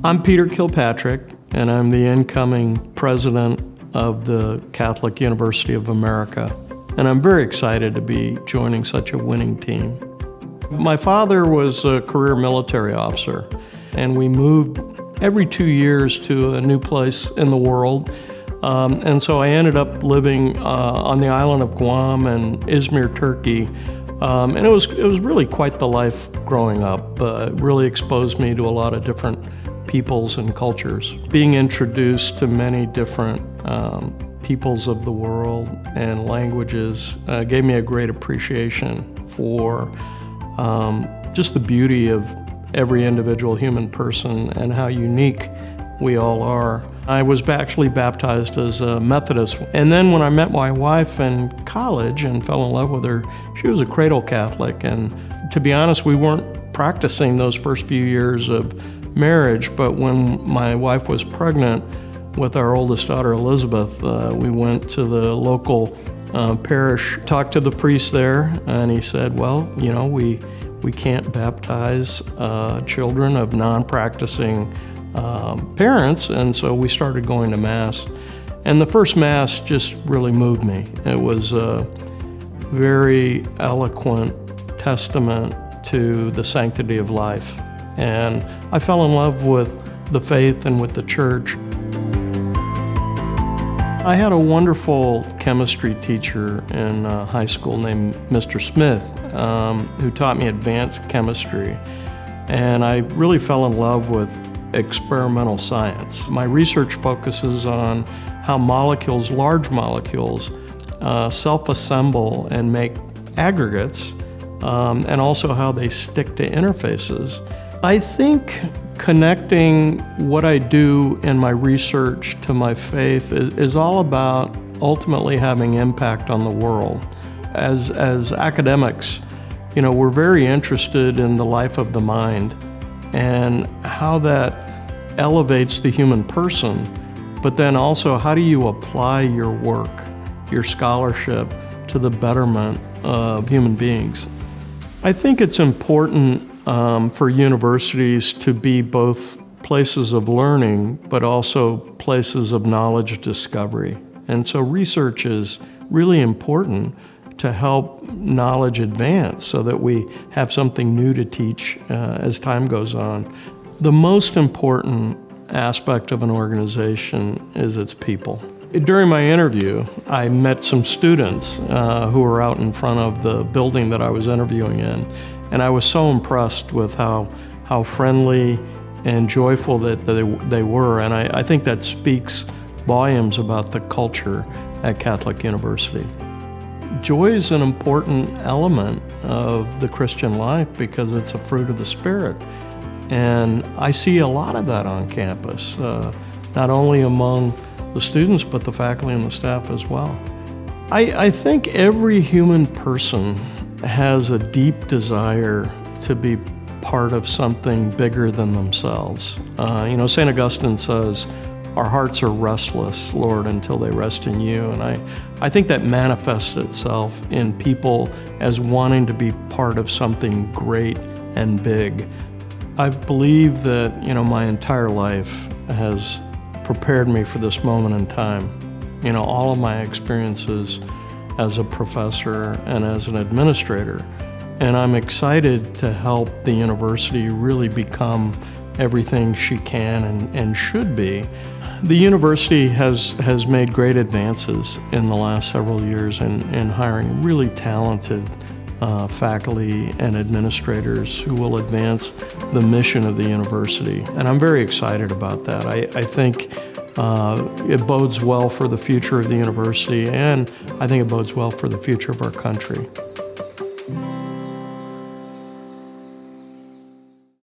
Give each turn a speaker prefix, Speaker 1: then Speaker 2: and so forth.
Speaker 1: I'm Peter Kilpatrick, and I'm the incoming president of the Catholic University of America. And I'm very excited to be joining such a winning team. My father was a career military officer, and we moved every 2 years to a new place in the world. And so I ended up living on the island of Guam and Izmir, Turkey. And it was really quite the life growing up. It really exposed me to a lot of different peoples and cultures. Being introduced to many different peoples of the world and languages gave me a great appreciation for just the beauty of every individual human person and how unique we all are. I was actually baptized as a Methodist, and then when I met my wife in college and fell in love with her, she was a cradle Catholic, and to be honest, we weren't practicing those first few years of marriage, but when my wife was pregnant with our oldest daughter, Elizabeth, we went to the local parish, talked to the priest there, and he said, well, you know, we can't baptize children of non-practicing parents, and so we started going to Mass. And the first Mass just really moved me. It was a very eloquent testament to the sanctity of life. And I fell in love with the faith and with the church. I had a wonderful chemistry teacher in high school named Mr. Smith, who taught me advanced chemistry. And I really fell in love with experimental science. My research focuses on how molecules, large molecules, self-assemble and make aggregates, and also how they stick to interfaces. I think connecting what I do in my research to my faith is all about ultimately having impact on the world. As academics, you know, we're very interested in the life of the mind and how that elevates the human person, but then also how do you apply your work, your scholarship, to the betterment of human beings. I think it's important for universities to be both places of learning, but also places of knowledge discovery. And so research is really important to help knowledge advance so that we have something new to teach as time goes on. The most important aspect of an organization is its people. During my interview, I met some students who were out in front of the building that I was interviewing in, and I was so impressed with how friendly and joyful that they were, and I think that speaks volumes about the culture at Catholic University. Joy is an important element of the Christian life because it's a fruit of the Spirit, and I see a lot of that on campus, not only among the students, but the faculty and the staff as well. I think every human person has a deep desire to be part of something bigger than themselves. St. Augustine says, our hearts are restless, Lord, until they rest in you. And I think that manifests itself in people as wanting to be part of something great and big. I believe that, my entire life has prepared me for this moment in time. All of my experiences as a professor and as an administrator. And I'm excited to help the university really become everything she can and should be. The university has made great advances in the last several years in hiring really talented faculty and administrators who will advance the mission of the university. And I'm very excited about that. I think it bodes well for the future of the university, and I think it bodes well for the future of our country.